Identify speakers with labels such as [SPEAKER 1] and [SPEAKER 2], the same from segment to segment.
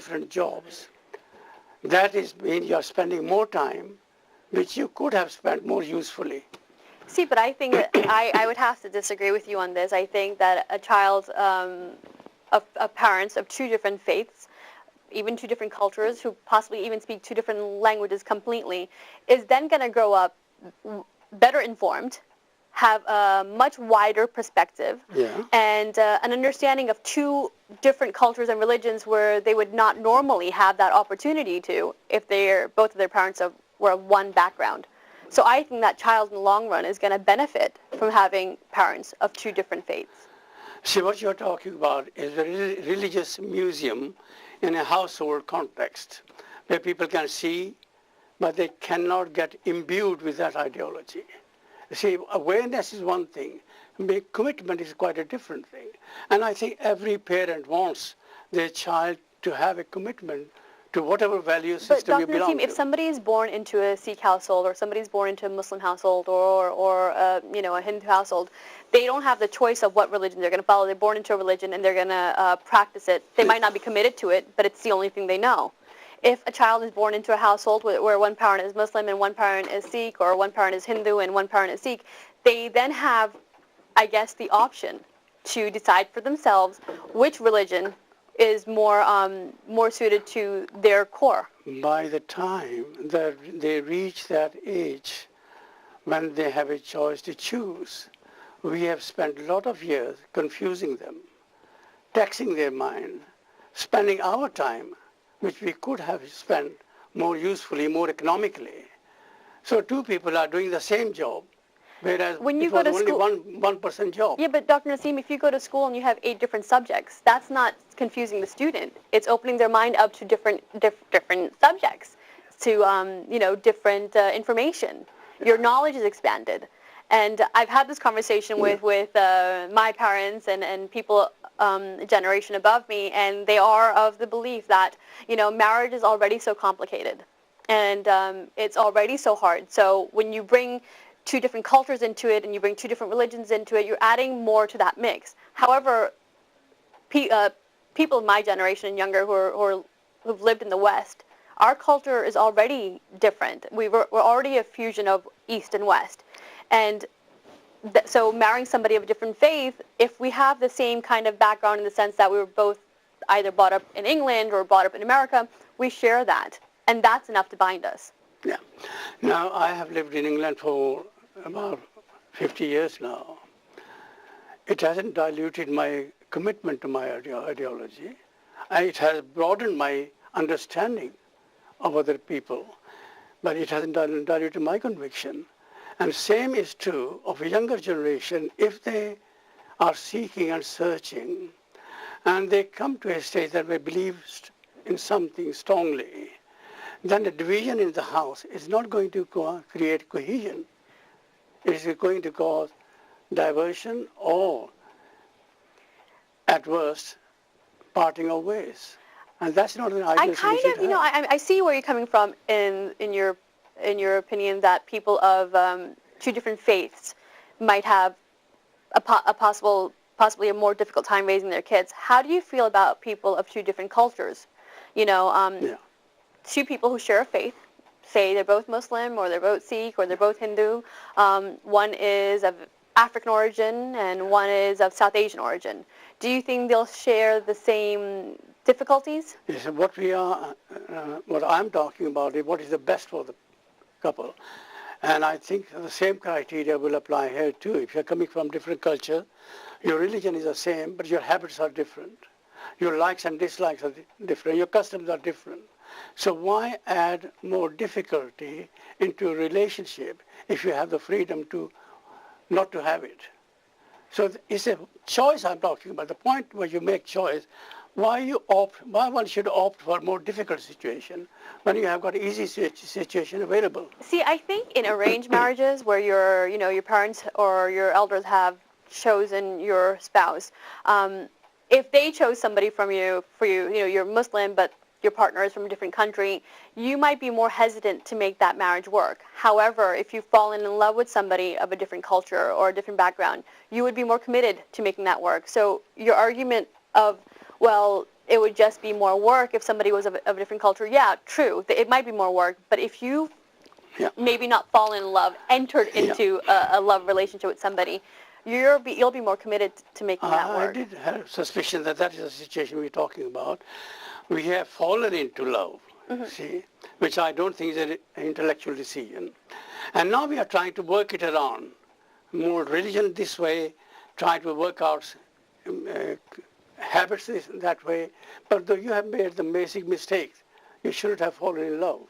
[SPEAKER 1] different jobs. That is mean you're spending more time, which you could have spent more usefully.
[SPEAKER 2] See, but I think that I would have to disagree with you on this. I think that a child of parents of two different faiths, even two different cultures, who possibly even speak two different languages completely, is then going to grow up better informed, have a much wider perspective, and an understanding of two different cultures and religions where they would not normally have that opportunity to if both of their parents were of one background. So I think that child in the long run is going to benefit from having parents of two different faiths.
[SPEAKER 1] See, what you're talking about is a religious museum in a household context where people can see, but they cannot get imbued with that ideology. See, awareness is one thing, commitment is quite a different thing. And I think every parent wants their child to have a commitment to whatever value system you belong to.
[SPEAKER 2] But Dr. Naseem, if somebody is born into a Sikh household, or somebody is born into a Muslim household, or a Hindu household, they don't have the choice of what religion they're going to follow. They're born into a religion and they're going to practice it. They might not be committed to it, but it's the only thing they know. If a child is born into a household where one parent is Muslim and one parent is Sikh, or one parent is Hindu and one parent is Sikh, they then have, I guess, the option to decide for themselves which religion is more suited to their core.
[SPEAKER 1] By the time that they reach that age when they have a choice to choose, we have spent a lot of years confusing them, taxing their mind, spending our time, which we could have spent more usefully, more economically. So two people are doing the same job, whereas
[SPEAKER 2] when you
[SPEAKER 1] it was
[SPEAKER 2] go to
[SPEAKER 1] only
[SPEAKER 2] school,
[SPEAKER 1] one person job.
[SPEAKER 2] Yeah, but Dr. Naseem, if you go to school and you have 8 different subjects, that's not confusing the student. It's opening their mind up to different subjects, to different information. Your knowledge is expanded. And I've had this conversation with my parents and people a generation above me, and they are of the belief that, marriage is already so complicated, and it's already so hard. So when you bring two different cultures into it and you bring two different religions into it, you're adding more to that mix. However, people of my generation and younger who've lived in the West, our culture is already different. We're already a fusion of East and West. And so marrying somebody of a different faith, if we have the same kind of background in the sense that we were both either brought up in England or brought up in America, we share that. And that's enough to bind us.
[SPEAKER 1] Yeah. Now, I have lived in England for about 50 years now. It hasn't diluted my commitment to my ideology. It has broadened my understanding of other people, but it hasn't diluted my conviction. And same is true of a younger generation. If they are seeking and searching, and they come to a stage that they believe in something strongly, then the division in the house is not going to create cohesion. It is going to cause diversion or, at worst, parting of ways. And that's not an ideal solution.
[SPEAKER 2] I see where you're coming from in your opinion that people of two different faiths might have possibly a more difficult time raising their kids. How do you feel about people of two different cultures? Two people who share a faith, say they're both Muslim or they're both Sikh or they're both Hindu. One is of African origin and one is of South Asian origin. Do you think they'll share the same difficulties?
[SPEAKER 1] Yes, what I'm talking about is what is the best for the couple. And I think the same criteria will apply here too. If you're coming from different culture, your religion is the same, but your habits are different. Your likes and dislikes are different. Your customs are different. So why add more difficulty into a relationship if you have the freedom to not to have it? So it's a choice I'm talking about. The point where you make choice, why one should opt for a more difficult situation when you have got easy situation available?
[SPEAKER 2] See, I think in arranged marriages where your parents or your elders have chosen your spouse, if they chose somebody for you, you're Muslim, but your partner is from a different country, you might be more hesitant to make that marriage work. However, if you've fallen in love with somebody of a different culture or a different background, you would be more committed to making that work. So your argument of, well, it would just be more work if somebody was of a different culture. Yeah, true. It might be more work, but if you
[SPEAKER 1] Yeah.
[SPEAKER 2] maybe not fallen in love, entered into a love relationship with somebody, you'll be more committed to making that
[SPEAKER 1] I
[SPEAKER 2] work.
[SPEAKER 1] did have suspicion that that is the situation we're talking about. We have fallen into love, see, which I don't think is an intellectual decision. And now we are trying to work it around. More religion this way, trying to work out habits that way. But though you have made the basic mistake, you shouldn't have fallen in love.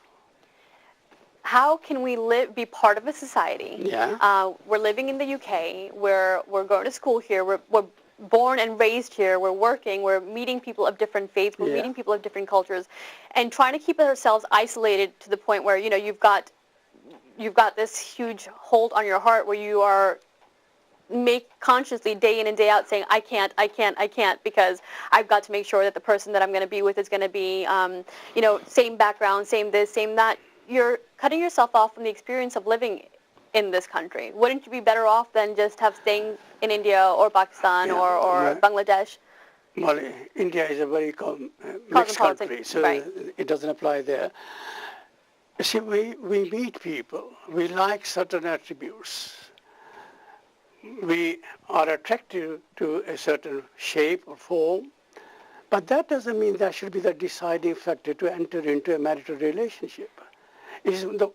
[SPEAKER 2] How can we be part of a society?
[SPEAKER 1] Yeah.
[SPEAKER 2] We're living in the UK. We're going to school here. We're born and raised here. We're working. We're meeting people of different faiths. We're
[SPEAKER 1] Yeah.
[SPEAKER 2] meeting people of different cultures, and trying to keep ourselves isolated to the point where you've got this huge hold on your heart where you are consciously day in and day out saying I can't because I've got to make sure that the person that I'm going to be with is going to be same background, same this, same that. You're cutting yourself off from the experience of living in this country. Wouldn't you be better off than just staying in India or Pakistan or Bangladesh?
[SPEAKER 1] Well, India is a very mixed country, so
[SPEAKER 2] right.
[SPEAKER 1] it doesn't apply there. See, we meet people. We like certain attributes. We are attracted to a certain shape or form, but that doesn't mean that should be the deciding factor to enter into a marital relationship.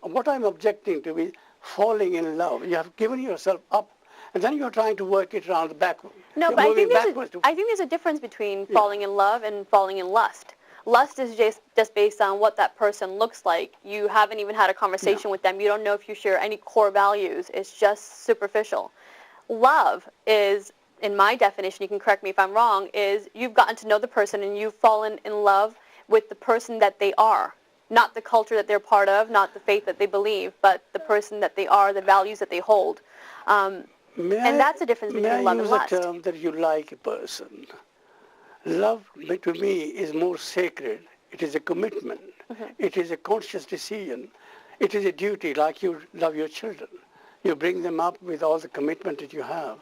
[SPEAKER 1] What I'm objecting to is falling in love. You have given yourself up, and then you're trying to work it around the backward.
[SPEAKER 2] No,
[SPEAKER 1] You're
[SPEAKER 2] but
[SPEAKER 1] moving backwards
[SPEAKER 2] I think there's a difference between falling in love and falling in lust. Lust is just based on what that person looks like. You haven't even had a conversation with them. You don't know if you share any core values. It's just superficial. Love is, in my definition, you can correct me if I'm wrong, is you've gotten to know the person and you've fallen in love with the person that they are. Not the culture that they're part of, not the faith that they believe, but the person that they are, the values that they hold. And that's the difference between love and lust.
[SPEAKER 1] May I use a term that you like a person? Love, to me, is more sacred. It is a commitment. It is a conscious decision. It is a duty, like you love your children. You bring them up with all the commitment that you have.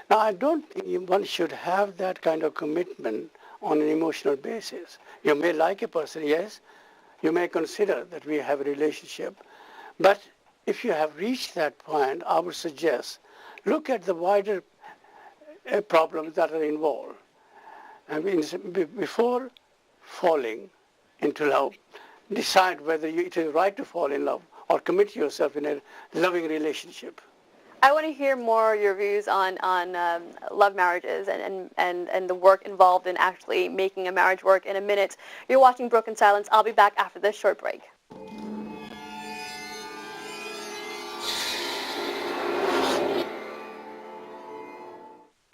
[SPEAKER 1] Now, I don't think one should have that kind of commitment on an emotional basis. You may like a person, yes. You may consider that we have a relationship. But if you have reached that point, I would suggest, look at the wider problems that are involved. I mean, before falling into love, decide whether it is right to fall in love or commit yourself in a loving relationship.
[SPEAKER 2] I want to hear more your views on love marriages and the work involved in actually making a marriage work in a minute. You're watching Broken Silence. I'll be back after this short break.